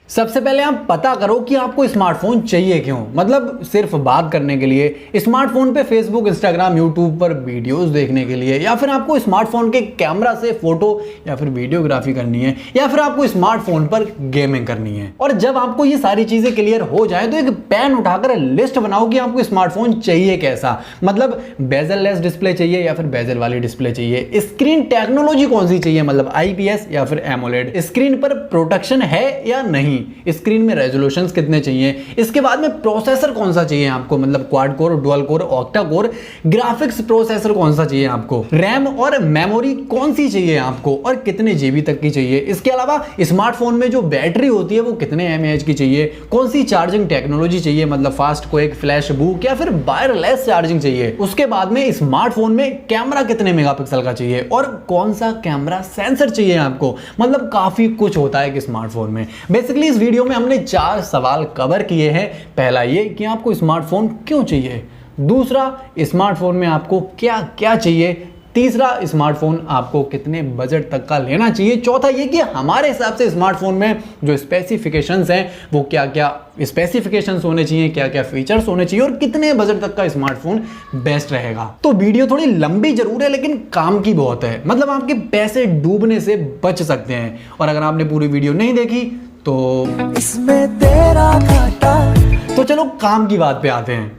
सबसे पहले आप पता करो कि आपको स्मार्टफोन चाहिए क्यों। मतलब सिर्फ बात करने के लिए, स्मार्टफोन पे फेसबुक, इंस्टाग्राम, यूट्यूब पर वीडियोस देखने के लिए, या फिर आपको स्मार्टफोन के कैमरा से फोटो या फिर वीडियोग्राफी करनी है, या फिर आपको स्मार्टफोन पर गेमिंग करनी है। और जब आपको ये सारी चीजें क्लियर हो जाए तो एक पेन उठाकर लिस्ट बनाओ कि आपको स्मार्टफोन चाहिए कैसा। मतलब बेजल लेस डिस्प्ले चाहिए या फिर बेजल वाली डिस्प्ले चाहिए, स्क्रीन टेक्नोलॉजी कौन सी चाहिए, मतलब आईपीएस या फिर एमोलेड, स्क्रीन पर प्रोटेक्शन है या नहीं, स्क्रीन में रेजोल्यूशंस कितने चाहिए, इसके बाद में प्रोसेसर कौन सा चाहिए आपको, मतलब quad core, dual core, octa core, graphics processor कौन सा चाहिए आपको, रैम और मेमोरी कौन सी चाहिए आपको और कितने जीबी तक की चाहिए। इसके अलावा स्मार्टफोन में जो बैटरी होती है वो कितने एमएएच की चाहिए, कौन सी चार्जिंग टेक्नोलॉजी चाहिए, मतलब फास्ट क्विक, फ्लैश बुक या फिर वायरलेस चार्जिंग चाहिए। उसके बाद में स्मार्टफोन में कैमरा कितने मेगापिक्सल का चाहिए और कौन सा कैमरा सेंसर चाहिए आपको। मतलब काफी कुछ होता है कि स्मार्टफोन में। बेसिकली इस वीडियो में हमने 4 सवाल कवर किए हैं। पहला ये कि आपको स्मार्टफोन क्यों चाहिए, दूसरा स्मार्टफोन में आपको क्या क्या चाहिए, तीसरा स्मार्टफोन आपको कितने बजट तक का लेना चाहिए, चौथा ये कि हमारे हिसाब से स्मार्टफोन में जो स्पेसिफिकेशंस हैं वो क्या क्या स्पेसिफिकेशंस होने चाहिए, क्या क्या फीचर्स होने चाहिए और कितने बजट तक का स्मार्टफोन बेस्ट रहेगा। तो वीडियो थोड़ी लंबी जरूर है लेकिन काम की बहुत है। मतलब आपके पैसे डूबने से बच सकते हैं। और अगर आपने पूरी वीडियो नहीं देखी तो इसमें तेरा घाटा। तो चलो काम की बात पे आते हैं।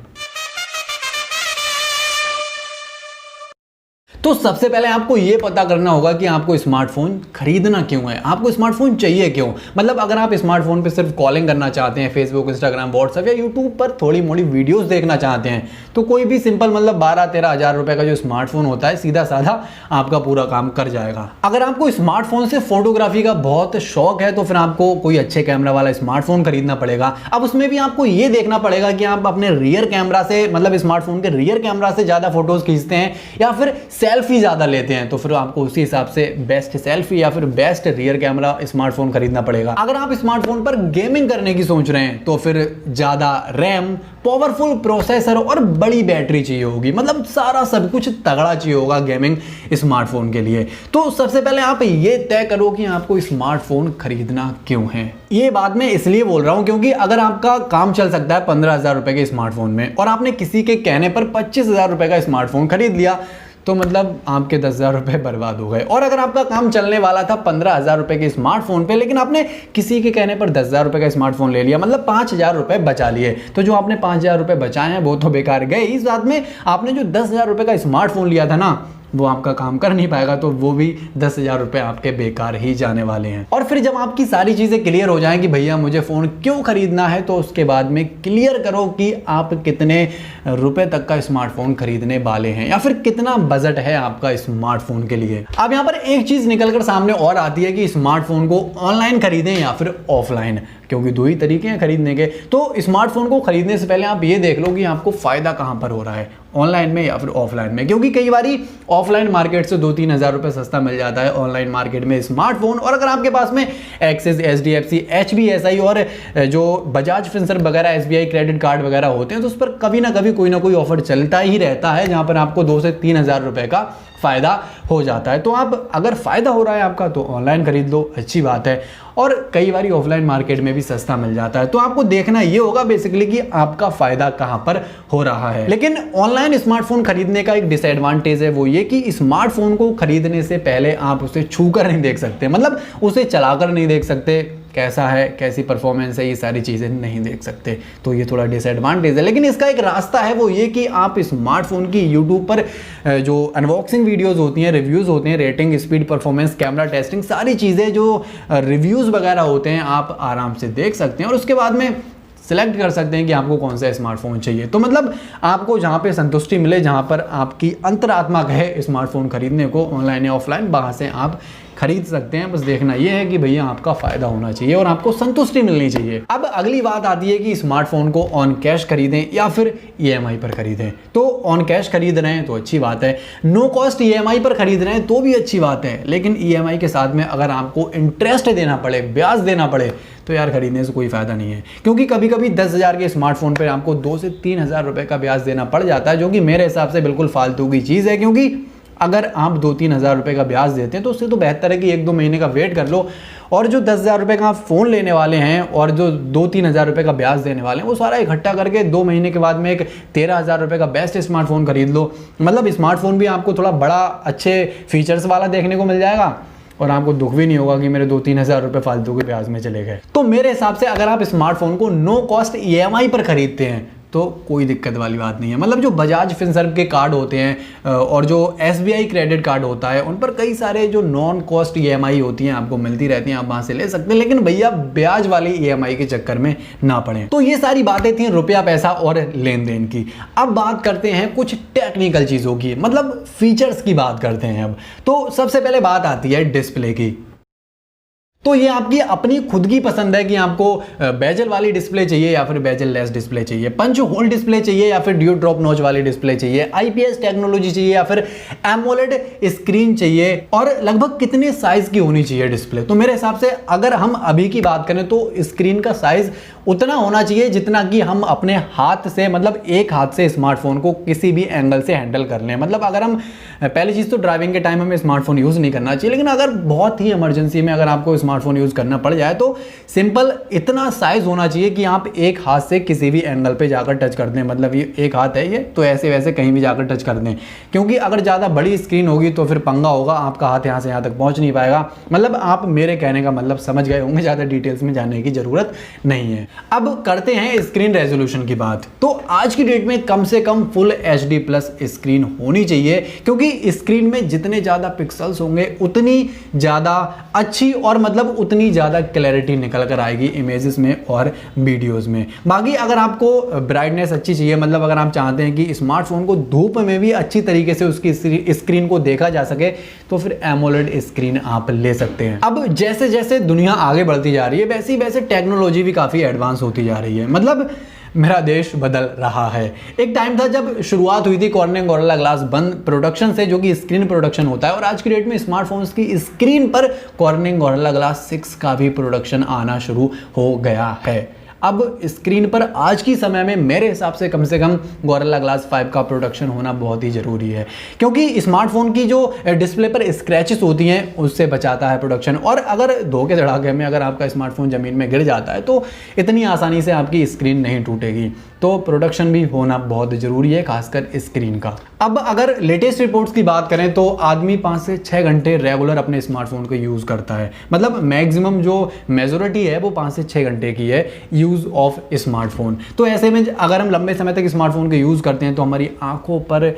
तो सबसे पहले आपको यह पता करना होगा कि आपको स्मार्टफोन खरीदना क्यों है, आपको स्मार्टफोन चाहिए क्यों। मतलब अगर आप स्मार्टफोन पे सिर्फ कॉलिंग करना चाहते हैं, फेसबुक, इंस्टाग्राम, व्हाट्सएप या यूट्यूब पर थोड़ी मोड़ी वीडियोस देखना चाहते हैं, तो कोई भी सिंपल मतलब 12-13 हज़ार रुपए का जो स्मार्टफोन होता है सीधा साधा आपका पूरा काम कर जाएगा। अगर आपको स्मार्टफोन से फोटोग्राफी का बहुत शौक है तो फिर आपको कोई अच्छे कैमरा वाला स्मार्टफोन खरीदना पड़ेगा। अब उसमें भी आपको ये देखना पड़ेगा कि आप अपने रियर कैमरा से, मतलब स्मार्टफोन के रियर कैमरा से ज्यादा फोटोज खींचते हैं या फिर सेल्फी ज्यादा लेते हैं, तो फिर आपको उसी हिसाब से बेस्ट सेल्फी या फिर बेस्ट रियर कैमरा स्मार्टफोन खरीदना पड़ेगा। अगर आप स्मार्टफोन पर गेमिंग करने की सोच रहे हैं तो फिर ज्यादा रैम, पावरफुल प्रोसेसर और बड़ी बैटरी चाहिए होगी। मतलब सारा सब कुछ तगड़ा चाहिए होगा गेमिंग स्मार्टफोन के लिए। तो सबसे पहले आप ये तय करो कि आपको स्मार्टफोन खरीदना क्यों है। ये बात मैं इसलिए बोल रहा हूं क्योंकि अगर आपका काम चल सकता है 15,000 रुपए के स्मार्टफोन में और आपने किसी के कहने पर 25,000 रुपए का स्मार्टफोन खरीद लिया तो मतलब आपके 10,000 रुपए बर्बाद हो गए। और अगर आपका काम चलने वाला था 15,000 रुपए के स्मार्टफोन पे लेकिन आपने किसी के कहने पर 10,000 रुपए का स्मार्टफोन ले लिया, मतलब 5,000 रुपए बचा लिए, तो जो आपने 5,000 रुपए बचाए हैं वो तो बेकार गए। इस साथ में आपने जो 10,000 रुपए का स्मार्टफोन लिया था ना वो आपका काम कर नहीं पाएगा, तो वो भी 10,000 रुपए आपके बेकार ही जाने वाले हैं। और फिर जब आपकी सारी चीजें क्लियर हो जाएं कि भैया मुझे फोन क्यों खरीदना है, तो उसके बाद में क्लियर करो कि आप कितने रुपए तक का स्मार्टफोन खरीदने वाले हैं या फिर कितना बजट है आपका स्मार्टफोन के लिए। अब यहाँ पर एक चीज निकलकर सामने और आती है कि स्मार्टफोन को ऑनलाइन खरीदें या फिर ऑफलाइन, क्योंकि दो ही तरीके हैं खरीदने के। तो स्मार्टफोन को खरीदने से पहले आप ये देख लो कि आपको फायदा कहां पर हो रहा है, ऑनलाइन में या फिर ऑफलाइन में। क्योंकि कई बारी ऑफलाइन मार्केट से 2-3 हज़ार रुपए सस्ता मिल जाता है ऑनलाइन मार्केट में स्मार्टफोन। और अगर आपके पास में एक्सिस, एचडीएफसी, एचबीएसआई और जो बजाज फिनसर्व वगैरह, एसबीआई क्रेडिट कार्ड वगैरह होते हैं तो उस पर कभी ना कभी कोई ना कोई ऑफर चलता ही रहता है जहां पर आपको 2 से 3 हज़ार रुपए का फायदा हो जाता है। तो आप अगर फायदा हो रहा है आपका तो ऑनलाइन खरीद लो, अच्छी बात है। और कई बार ऑफलाइन मार्केट में भी सस्ता मिल जाता है। तो आपको देखना ये होगा बेसिकली कि आपका फायदा कहां पर हो रहा है। लेकिन ऑनलाइन स्मार्टफोन खरीदने का एक डिसएडवांटेज है, वो ये कि स्मार्टफोन को खरीदने से पहले आप उसे छूकर नहीं देख सकते, मतलब उसे चलाकर नहीं देख सकते, कैसा है, कैसी परफॉर्मेंस है, ये सारी चीज़ें नहीं देख सकते। तो ये थोड़ा डिसएडवांटेज है। लेकिन इसका एक रास्ता है, वो ये कि आप स्मार्टफोन की यूट्यूब पर जो अनबॉक्सिंग वीडियोस होती हैं, रिव्यूज़ होते हैं, rating, speed, performance, camera testing, सारी चीज़ें जो रिव्यूज़ वगैरह होते हैं आप आराम से देख सकते हैं और उसके बाद में सिलेक्ट कर सकते हैं कि आपको कौन सा स्मार्टफोन चाहिए। तो मतलब आपको जहाँ पे संतुष्टि मिले, जहाँ पर आपकी अंतरात्मा कहे स्मार्टफोन खरीदने को, ऑनलाइन या ऑफलाइन, वहाँ से आप खरीद सकते हैं। बस देखना यह है कि भैया आपका फायदा होना चाहिए और आपको संतुष्टि मिलनी चाहिए। अब अगली बात आती है कि स्मार्टफोन को ऑन कैश खरीदें या फिर ईएमआई पर खरीदें। तो ऑन कैश खरीद रहे हैं तो अच्छी बात है, नो कॉस्ट ईएमआई पर खरीद रहे हैं तो भी अच्छी बात है। लेकिन ईएमआई के साथ में अगर आपको इंटरेस्ट देना पड़े, ब्याज देना पड़े, तो यार खरीदने से कोई फायदा नहीं है। क्योंकि कभी कभी 10,000 के स्मार्टफोन पर आपको 2 से 3 हज़ार रुपए का ब्याज देना पड़ जाता है, जो कि मेरे हिसाब से बिल्कुल फालतू की चीज़ है। क्योंकि अगर आप 2-3 हज़ार रुपए का ब्याज देते हैं तो उससे तो बेहतर है कि 1-2 महीने का वेट कर लो और जो 10,000 रुपये का आप फ़ोन लेने वाले हैं और जो 2-3 हज़ार रुपये का ब्याज देने वाले हैं, वो सारा इकट्ठा करके 2 महीने के बाद में एक 13,000 रुपये का बेस्ट स्मार्टफोन खरीद लो। मतलब स्मार्टफोन भी आपको थोड़ा बड़ा अच्छे फीचर्स वाला देखने को मिल जाएगा और आपको दुख भी नहीं होगा कि मेरे 2-3 हज़ार रुपये फालतू के ब्याज में चले गए। तो मेरे हिसाब से अगर आप स्मार्टफोन को नो कॉस्ट EMI पर खरीदते हैं तो कोई दिक्कत वाली बात नहीं है। मतलब जो बजाज फिनसर्व के कार्ड होते हैं और जो SBI क्रेडिट कार्ड होता है, उन पर कई सारे जो नॉन कॉस्ट EMI होती हैं आपको मिलती रहती हैं, आप वहाँ से ले सकते हैं, लेकिन भैया ब्याज वाली EMI के चक्कर में ना पड़े। तो ये सारी बातें थी रुपया पैसा और लेन देन की। अब बात करते हैं कुछ टेक्निकल चीज़ों की, मतलब फीचर्स की बात करते हैं। अब तो सबसे पहले बात आती है डिस्प्ले की। तो ये आपकी अपनी खुद की पसंद है कि आपको बेजल वाली डिस्प्ले चाहिए या फिर बेजल लेस डिस्प्ले चाहिए, पंच होल डिस्प्ले चाहिए या फिर ड्यू ड्रॉप नॉच वाली डिस्प्ले चाहिए, IPS टेक्नोलॉजी चाहिए या फिर एमोलेड स्क्रीन चाहिए, और लगभग कितने साइज की होनी चाहिए डिस्प्ले। तो मेरे हिसाब से अगर हम अभी की बात करें तो स्क्रीन का साइज उतना होना चाहिए जितना कि हम अपने हाथ से, मतलब एक हाथ से स्मार्टफोन को किसी भी एंगल से हैंडल कर लें। मतलब अगर हम, पहली चीज़ तो ड्राइविंग के टाइम हमें स्मार्टफोन यूज़ नहीं करना चाहिए, लेकिन अगर बहुत ही इमरजेंसी में अगर आपको स्मार्टफोन यूज़ करना पड़ जाए तो सिंपल इतना साइज होना चाहिए कि आप एक हाथ से किसी भी एंगल पे जाकर टच कर दें। मतलब ये एक हाथ है ये, तो ऐसे वैसे कहीं भी जाकर टच कर दें, क्योंकि अगर ज़्यादा बड़ी स्क्रीन होगी तो फिर पंगा होगा, आपका हाथ यहाँ से यहाँ तक पहुँच नहीं पाएगा। मतलब आप मेरे कहने का मतलब समझ गए होंगे, ज़्यादा डिटेल्स में जाने की ज़रूरत नहीं है। अब करते हैं स्क्रीन रेजोल्यूशन की बात। तो आज की डेट में कम से कम फुल HD प्लस स्क्रीन होनी चाहिए, क्योंकि स्क्रीन में जितने ज़्यादा पिक्सल्स होंगे उतनी ज़्यादा अच्छी और मतलब उतनी ज़्यादा क्लैरिटी निकल कर आएगी इमेजेस में और वीडियोस में। बाकी अगर आपको ब्राइटनेस अच्छी चाहिए, मतलब अगर आप चाहते हैं कि स्मार्टफोन को धूप में भी अच्छी तरीके से उसकी स्क्रीन को देखा जा सके, तो फिर एमोलेड स्क्रीन आप ले सकते हैं। अब जैसे जैसे दुनिया आगे बढ़ती जा रही है वैसे वैसे टेक्नोलॉजी भी काफ़ी एडवांस होती जा रही है। मतलब मेरा देश बदल रहा है। एक टाइम था जब शुरुआत हुई थी कॉर्निंग गोरिल्ला ग्लास बंद प्रोडक्शन से, जो कि स्क्रीन प्रोडक्शन होता है, और आज की डेट में स्मार्टफोन्स की स्क्रीन पर कॉर्निंग गोरिल्ला ग्लास 6 का भी प्रोडक्शन आना शुरू हो गया है। अब स्क्रीन पर आज की समय में मेरे हिसाब से कम गोरिल्ला ग्लास 5 का प्रोडक्शन होना बहुत ही ज़रूरी है, क्योंकि स्मार्टफोन की जो डिस्प्ले पर स्क्रैचेस होती हैं उससे बचाता है प्रोडक्शन। और अगर धोखे धड़ाके में अगर आपका स्मार्टफोन ज़मीन में गिर जाता है तो इतनी आसानी से आपकी स्क्रीन नहीं टूटेगी। तो प्रोडक्शन भी होना बहुत ज़रूरी है, खासकर स्क्रीन का। अब अगर लेटेस्ट रिपोर्ट्स की बात करें तो आदमी 5 से 6 घंटे रेगुलर अपने स्मार्टफोन को यूज़ करता है। मतलब मैक्सिमम जो मेजोरिटी है वो 5 से 6 घंटे की है यूज़ ऑफ स्मार्टफोन। तो ऐसे में अगर हम लंबे समय तक स्मार्टफोन को यूज़ करते हैं तो हमारी आंखों पर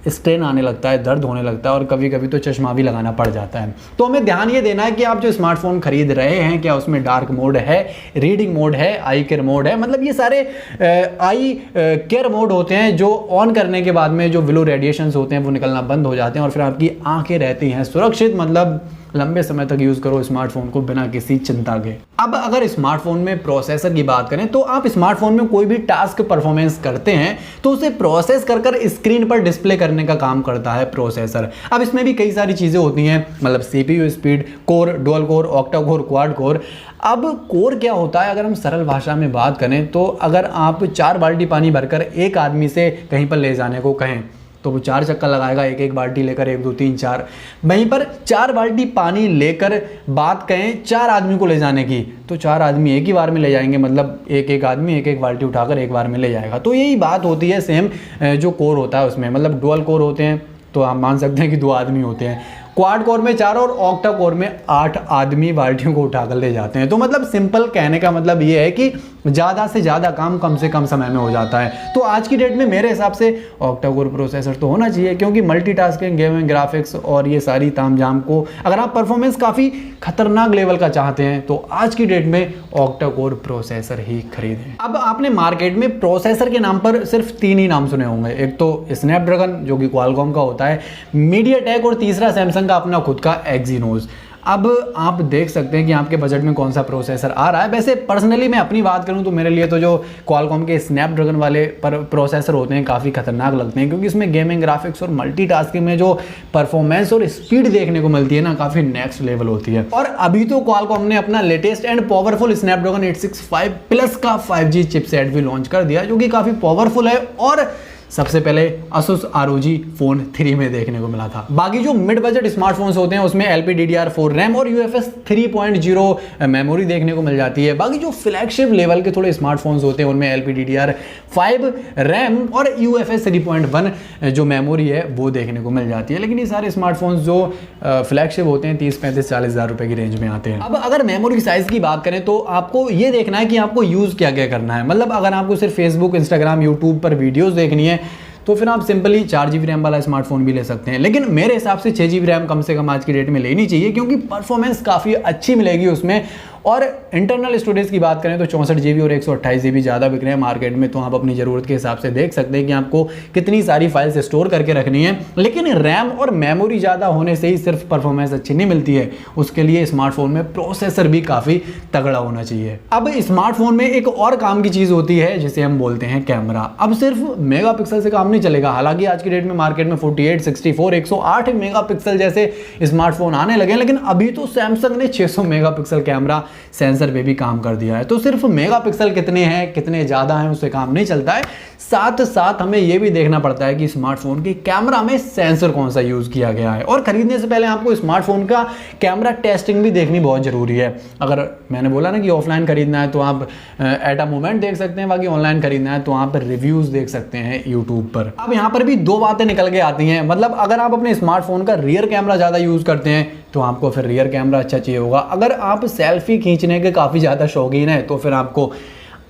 स्ट्रेन आने लगता है, दर्द होने लगता है और कभी कभी तो चश्मा भी लगाना पड़ जाता है। तो हमें ध्यान ये देना है कि आप जो स्मार्टफोन खरीद रहे हैं क्या उसमें डार्क मोड है, रीडिंग मोड है, आई केयर मोड है। मतलब ये सारे आई केयर मोड होते हैं जो ऑन करने के बाद में जो ब्लू रेडिएशंस होते हैं वो निकलना बंद हो जाते हैं और फिर आपकी आंखें रहती हैं सुरक्षित। मतलब लंबे समय तक यूज़ करो स्मार्टफोन को बिना किसी चिंता के। अब अगर स्मार्टफोन में प्रोसेसर की बात करें तो आप स्मार्टफोन में कोई भी टास्क परफॉर्मेंस करते हैं तो उसे प्रोसेस कर स्क्रीन पर डिस्प्ले करने का काम करता है प्रोसेसर। अब इसमें भी कई सारी चीज़ें होती हैं, मतलब CPU speed, core, dual core, octa core, quad core. अब कोर क्या होता है अगर हम सरल भाषा में बात करें तो अगर आप 4 बाल्टी पानी भरकर एक आदमी से कहीं पर ले जाने को कहें तो वो 4 चक्कर लगाएगा, एक एक बाल्टी लेकर, 1 2 3 4। वहीं पर 4 बाल्टी पानी लेकर बात कहें 4 आदमी को ले जाने की तो 4 आदमी एक ही बार में ले जाएंगे। मतलब एक एक आदमी एक एक बाल्टी उठाकर एक बार में ले जाएगा। तो यही बात होती है सेम जो कोर होता है उसमें। मतलब डुअल कोर होते हैं तो आप मान सकते हैं कि 2 आदमी होते हैं, क्वाड कोर में 4 और ऑक्टा कोर में 8 आदमी बाल्टियों को उठाकर ले जाते हैं। तो मतलब सिंपल कहने का मतलब ये है कि ज़्यादा से ज़्यादा काम कम से कम समय में हो जाता है। तो आज की डेट में मेरे हिसाब से ऑक्टा कोर प्रोसेसर तो होना चाहिए, क्योंकि मल्टीटास्किंग, गेमिंग, ग्राफिक्स और ये सारी तामझाम को अगर आप परफॉर्मेंस काफ़ी खतरनाक लेवल का चाहते हैं तो आज की डेट में ऑक्टा कोर प्रोसेसर ही खरीदें। अब आपने मार्केट में प्रोसेसर के नाम पर सिर्फ 3 ही नाम सुने होंगे। एक तो स्नैपड्रैगन जो कि क्वालकॉम का होता है, मीडियाटेक और तीसरा सैमसंग का अपना खुद का एक्जीनोस। अब आप देख सकते हैं कि आपके बजट में कौन सा प्रोसेसर आ रहा है। वैसे पर्सनली मैं अपनी बात करूं तो मेरे लिए तो जो क्वालकॉम के स्नैपड्रैगन वाले प्रोसेसर होते हैं काफ़ी खतरनाक लगते हैं, क्योंकि इसमें गेमिंग, ग्राफिक्स और मल्टीटास्किंग में जो परफॉर्मेंस और स्पीड देखने को मिलती है ना, काफ़ी नेक्स्ट लेवल होती है। और अभी तो क्वालकॉम ने अपना latest and powerful Snapdragon 865 plus का 5G चिपसेट भी लॉन्च कर दिया, जो कि काफ़ी पावरफुल है और सबसे पहले Asus ROG Phone 3 में देखने को मिला था। बाकी जो मिड बजट स्मार्टफोन्स होते हैं उसमें LPDDR4 रैम और UFS 3.0 मेमोरी देखने को मिल जाती है। बाकी जो फ्लैगशिप लेवल के थोड़े स्मार्टफोन्स होते हैं उनमें LPDDR5 रैम और UFS 3.1 जो मेमोरी है वो देखने को मिल जाती है। लेकिन ये सारे स्मार्टफोन्स जो फ्लैगशिप होते हैं 30-35-40 हज़ार रुपए की रेंज में आते हैं। अब अगर मेमोरी साइज की बात करें तो आपको ये देखना है कि आपको यूज़ क्या क्या करना है। मतलब अगर आपको सिर्फ फेसबुक, इंस्टाग्राम, यूट्यूब पर वीडियोस देखनी है तो फिर आप सिंपली 4GB रैम वाला स्मार्टफोन भी ले सकते हैं। लेकिन मेरे हिसाब से 6GB रैम कम से कम आज की डेट में लेनी चाहिए, क्योंकि परफॉर्मेंस काफ़ी अच्छी मिलेगी उसमें। और इंटरनल स्टोरेज की बात करें तो 64GB और 128GB ज़्यादा बिक रहे हैं मार्केट में, तो आप अपनी ज़रूरत के हिसाब से देख सकते हैं कि आपको कितनी सारी फाइल्स स्टोर करके रखनी है। लेकिन रैम और मेमोरी ज़्यादा होने से ही सिर्फ परफॉर्मेंस अच्छी नहीं मिलती है, उसके लिए स्मार्टफोन में प्रोसेसर भी काफ़ी तगड़ा होना चाहिए। अब स्मार्टफोन में एक और काम की चीज़ होती है जिसे हम बोलते हैं कैमरा। अब सिर्फ मेगापिक्सल से काम नहीं चलेगा। हालांकि आज की डेट में मार्केट में 48, 64, 108 मेगापिक्सल जैसे स्मार्टफोन आने लगे, लेकिन अभी तो सैमसंग ने 600 मेगापिक्सल कैमरा सेंसर पे भी काम कर दिया है। तो सिर्फ मेगापिक्सल कितने हैं, कितने ज़्यादा हैं, उससे काम नहीं चलता है। साथ साथ हमें यह भी देखना पड़ता है कि स्मार्टफोन के कैमरा में सेंसर कौन सा यूज़ किया गया है। और खरीदने से पहले आपको स्मार्टफोन का कैमरा टेस्टिंग भी देखनी बहुत ज़रूरी है। अगर मैंने बोला ना कि ऑफलाइन खरीदना है तो आप एट अ मोमेंट देख सकते हैं, बाकी ऑनलाइन खरीदना है तो आप रिव्यूज़ देख सकते हैं यूट्यूब पर। अब यहाँ पर भी दो बातें निकल के आती हैं। मतलब अगर आप अपने स्मार्टफोन का रियर कैमरा ज़्यादा यूज़ करते हैं तो आपको फिर रियर कैमरा अच्छा चाहिए होगा। अगर आप सेल्फी खींचने के काफ़ी ज़्यादा शौकीन हैं तो फिर आपको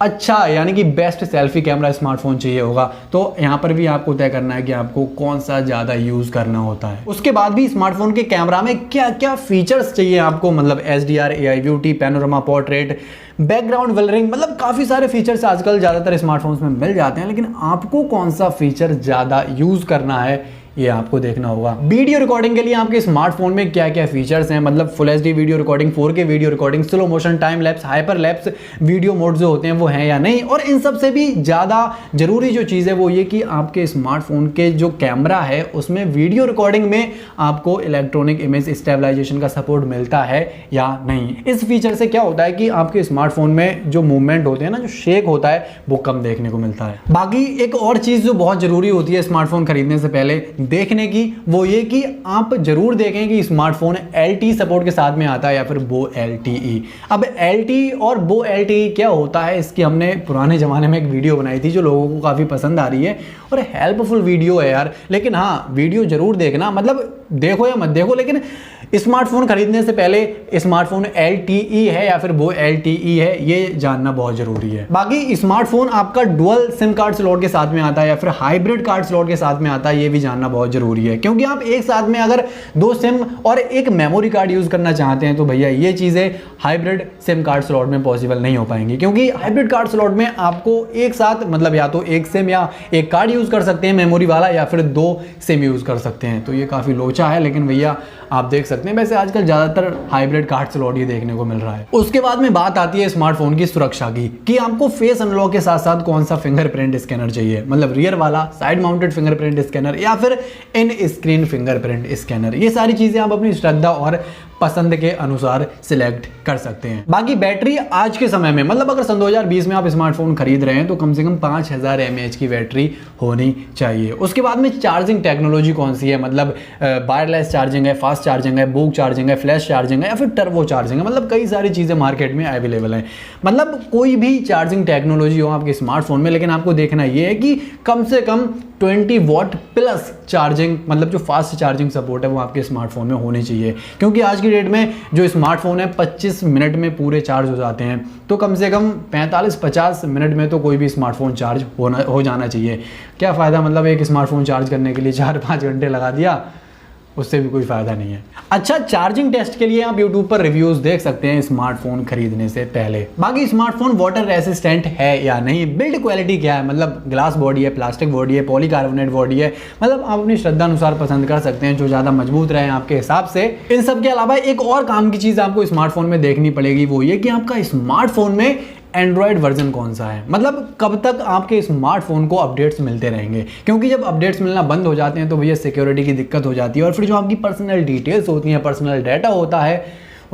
अच्छा यानी कि बेस्ट सेल्फी कैमरा स्मार्टफोन चाहिए होगा। तो यहाँ पर भी आपको तय करना है कि आपको कौन सा ज़्यादा यूज़ करना होता है। उसके बाद भी स्मार्टफोन के कैमरा में क्या क्या फीचर्स चाहिए आपको, मतलब HDR, AI beauty, panorama portrait, background blurring, मतलब काफ़ी सारे फीचर्स आजकल ज़्यादातर स्मार्टफोन्स में मिल जाते हैं। लेकिन आपको कौन सा फीचर ज़्यादा यूज़ करना है ये आपको देखना होगा। वीडियो रिकॉर्डिंग के लिए आपके स्मार्टफोन में क्या क्या फीचर्स हैं, मतलब full HD video recording, 4K video recording, slow motion, time lapse, hyper lapse video mode जो होते हैं वो हैं या नहीं। और इन सब से भी ज़्यादा जरूरी जो चीज़ है वो ये कि आपके स्मार्टफोन के जो कैमरा है उसमें वीडियो रिकॉर्डिंग में आपको इलेक्ट्रॉनिक इमेज स्टेबलाइजेशन का सपोर्ट मिलता है या नहीं। इस फीचर से क्या होता है कि आपके स्मार्टफोन में जो मूवमेंट होते हैं ना, जो शेक होता है वो कम देखने को मिलता है। बाकी एक और चीज़ जो बहुत ज़रूरी होती है स्मार्टफोन खरीदने से पहले देखने की, वो ये कि आप जरूर देखें कि स्मार्टफोन LTE सपोर्ट के साथ में आता है या फिर वो LTE। अब LTE और वो LTE क्या होता है, इसकी हमने पुराने ज़माने में एक वीडियो बनाई थी जो लोगों को काफ़ी पसंद आ रही है और हेल्पफुल वीडियो है यार। लेकिन हाँ, वीडियो जरूर देखना, मतलब देखो या मत देखो, लेकिन स्मार्टफोन खरीदने से पहले स्मार्टफोन LTE है या फिर वो LTE है ये जानना बहुत जरूरी है। बाकी स्मार्टफोन आपका डुअल सिम कार्ड स्लॉट के साथ में आता है या फिर हाइब्रिड कार्ड स्लॉट के साथ में आता है, ये भी जानना बहुत जरूरी है। क्योंकि आप एक साथ में अगर 2 सिम और एक मेमोरी कार्ड यूज करना चाहते हैं तो भैया ये चीजें हाइब्रिड सिम कार्ड स्लॉट में पॉसिबल नहीं हो पाएंगी। क्योंकि हाइब्रिड कार्ड स्लॉट में आपको एक साथ मतलब या तो एक सिम या एक कार्ड यूज कर सकते हैं मेमोरी वाला, या फिर 2 सिम यूज कर सकते हैं। तो ये काफी लोचा है, लेकिन भैया आप देख सकते हैं वैसे आजकल ज्यादातर हाइब्रिड कार्ड स्लॉट ही देखने को मिल रहा है। उसके बाद में बात आती है स्मार्टफोन की सुरक्षा की, कि आपको फेस अनलॉक के साथ साथ कौन सा फिंगरप्रिंट स्कैनर चाहिए, मतलब रियर वाला, साइड माउंटेड फिंगरप्रिंट स्कैनर या फिर इन स्क्रीन फिंगरप्रिंट स्कैनर। ये सारी चीजें आप अपनी श्रद्धा और पसंद के अनुसार सिलेक्ट कर सकते हैं। बाकी बैटरी आज के समय में, मतलब अगर सन 2020 में आप स्मार्टफोन खरीद रहे हैं तो कम से कम 5000 mAh की बैटरी होनी चाहिए। उसके बाद में चार्जिंग टेक्नोलॉजी कौन सी है, मतलब वायरलेस चार्जिंग है, फास्ट चार्जिंग है, बोक चार्जिंग है, फ्लैश चार्जिंग है या फिर टर्बो चार्जिंग है, मतलब कई सारी चीज़ें मार्केट में अवेलेबल हैं। मतलब कोई भी चार्जिंग टेक्नोलॉजी हो आपके स्मार्टफोन में, लेकिन आपको देखना ये है कि कम से कम 20 वॉट प्लस चार्जिंग, मतलब जो फास्ट चार्जिंग सपोर्ट है वो आपके स्मार्टफोन में होनी चाहिए। क्योंकि आज की डेट में जो स्मार्टफोन है 25 मिनट में पूरे चार्ज हो जाते हैं, तो कम से कम 45-50 मिनट में तो कोई भी स्मार्टफोन चार्ज हो जाना चाहिए। क्या फ़ायदा, मतलब एक स्मार्टफोन चार्ज करने के लिए 4-5 घंटे लगा दिया, उससे भी कोई फ़ायदा नहीं है। अच्छा, चार्जिंग टेस्ट के लिए आप YouTube पर रिव्यूज़ देख सकते हैं स्मार्टफोन खरीदने से पहले। बाकी स्मार्टफोन वाटर रेसिस्टेंट है या नहीं, बिल्ड क्वालिटी क्या है, मतलब ग्लास बॉडी है, प्लास्टिक बॉडी है, पॉलीकार्बोनेट बॉडी है, मतलब आप अपनी श्रद्धा अनुसार पसंद कर सकते हैं जो ज़्यादा मजबूत रहे आपके हिसाब से। इन सब के अलावा एक और काम की चीज़ आपको स्मार्टफोन में देखनी पड़ेगी, वो ये कि आपका स्मार्टफोन में एंड्रॉयड वर्जन कौन सा है, मतलब कब तक आपके स्मार्टफोन को अपडेट्स मिलते रहेंगे। क्योंकि जब अपडेट्स मिलना बंद हो जाते हैं तो भैया सिक्योरिटी की दिक्कत हो जाती है और फिर जो आपकी पर्सनल डिटेल्स होती हैं, पर्सनल डाटा होता है,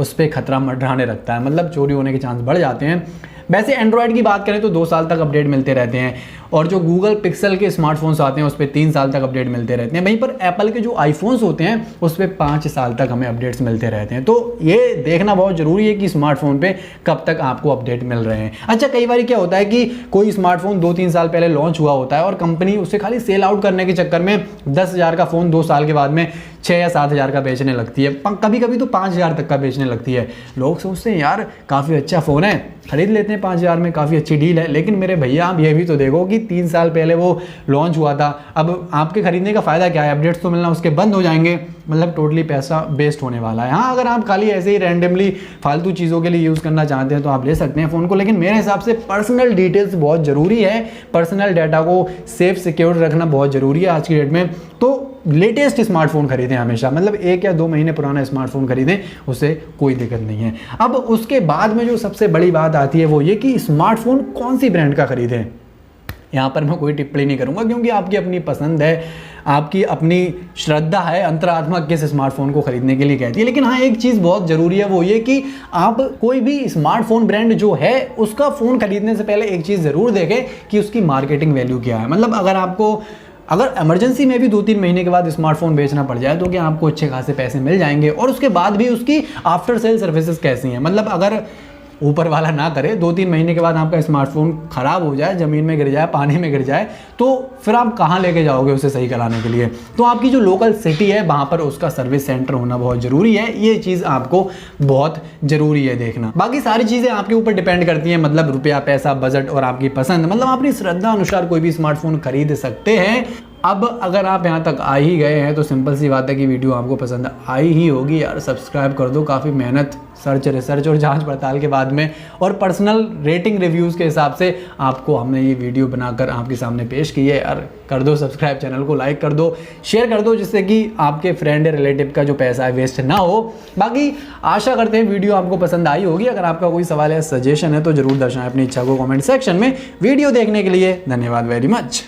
उस पर खतरा मंडराने रखता है, मतलब चोरी होने के चांस बढ़ जाते हैं। वैसे एंड्रॉयड की बात करें तो 2 साल तक अपडेट मिलते रहते हैं, और जो गूगल पिक्सल के स्मार्टफोन्स आते हैं उस पर 3 साल तक अपडेट मिलते रहते हैं। वहीं पर एप्पल के जो आईफोन्स होते हैं उस पर 5 साल तक हमें अपडेट्स मिलते रहते हैं। तो ये देखना बहुत ज़रूरी है कि स्मार्टफोन पे कब तक आपको अपडेट मिल रहे हैं। अच्छा, कई बार क्या होता है कि कोई स्मार्टफोन 2-3 साल पहले लॉन्च हुआ होता है और कंपनी उसे खाली सेल आउट करने के चक्कर में 10,000 का फ़ोन 2 साल के बाद में 6 या 7,000 का बेचने लगती है, कभी कभी तो 5,000 तक का बेचने लगती है। लोग सोचते हैं यार काफ़ी अच्छा फ़ोन है, खरीद लेते हैं 5,000 में, काफ़ी अच्छी डील है। लेकिन मेरे भैया आप ये भी तो देखो कि 3 साल पहले वो लॉन्च हुआ था, अब आपके खरीदने का फ़ायदा क्या है? अपडेट्स तो मिलना उसके बंद हो जाएंगे, मतलब टोटली पैसा वेस्ट होने वाला है। हाँ, अगर आप खाली ऐसे ही रैंडमली फालतू चीज़ों के लिए यूज़ करना चाहते हैं तो आप ले सकते हैं फ़ोन को, लेकिन मेरे हिसाब से पर्सनल डिटेल्स बहुत ज़रूरी है, पर्सनल डाटा को सेफ सिक्योर रखना बहुत ज़रूरी है आज की डेट में। तो लेटेस्ट स्मार्टफोन खरीदें हमेशा, मतलब 1 या 2 महीने पुराना स्मार्टफोन खरीदें, उससे कोई दिक्कत नहीं है। अब उसके बाद में जो सबसे बड़ी बात आती है वो ये कि स्मार्टफोन कौन सी ब्रांड का खरीदें। यहाँ पर मैं कोई टिप्पणी नहीं करूँगा क्योंकि आपकी अपनी पसंद है, आपकी अपनी श्रद्धा है, अंतरात्मा किस स्मार्टफोन को खरीदने के लिए कहती है। लेकिन हाँ, एक चीज़ बहुत ज़रूरी है वो ये कि आप कोई भी स्मार्टफोन ब्रांड जो है उसका फ़ोन खरीदने से पहले एक चीज़ ज़रूर देखें कि उसकी मार्केटिंग वैल्यू क्या है। मतलब अगर इमरजेंसी में भी 2-3 महीने के बाद स्मार्टफोन बेचना पड़ जाए तो क्या आपको अच्छे खासे पैसे मिल जाएंगे, और उसके बाद भी उसकी आफ्टर सेल सर्विसेज कैसी हैं। मतलब अगर ऊपर वाला ना करे 2-3 महीने के बाद आपका स्मार्टफोन ख़राब हो जाए, ज़मीन में गिर जाए, पानी में गिर जाए, तो फिर आप कहाँ लेके जाओगे उसे सही कराने के लिए। तो आपकी जो लोकल सिटी है वहाँ पर उसका सर्विस सेंटर होना बहुत ज़रूरी है, ये चीज़ आपको बहुत ज़रूरी है देखना। बाकी सारी चीज़ें आपके ऊपर डिपेंड करती हैं, मतलब रुपया, पैसा, बजट और आपकी पसंद, मतलब अपनी श्रद्धा अनुसार कोई भी स्मार्टफोन खरीद सकते हैं। अब अगर आप यहाँ तक आ ही गए हैं तो सिंपल सी बात है कि वीडियो आपको पसंद आई ही होगी यार, सब्सक्राइब कर दो। काफ़ी मेहनत, रिसर्च और जांच पड़ताल के बाद में और पर्सनल रेटिंग रिव्यूज़ के हिसाब से आपको हमने ये वीडियो बनाकर आपके सामने पेश की है यार। कर दो सब्सक्राइब, चैनल को लाइक कर दो, शेयर कर दो, जिससे कि आपके फ्रेंड या रिलेटिव का जो पैसा है वेस्ट ना हो। बाकी आशा करते हैं वीडियो आपको पसंद आई होगी। अगर आपका कोई सवाल या सजेशन है तो ज़रूर दर्शाएं अपनी इच्छा को कमेंट सेक्शन में। वीडियो देखने के लिए धन्यवाद वेरी मच।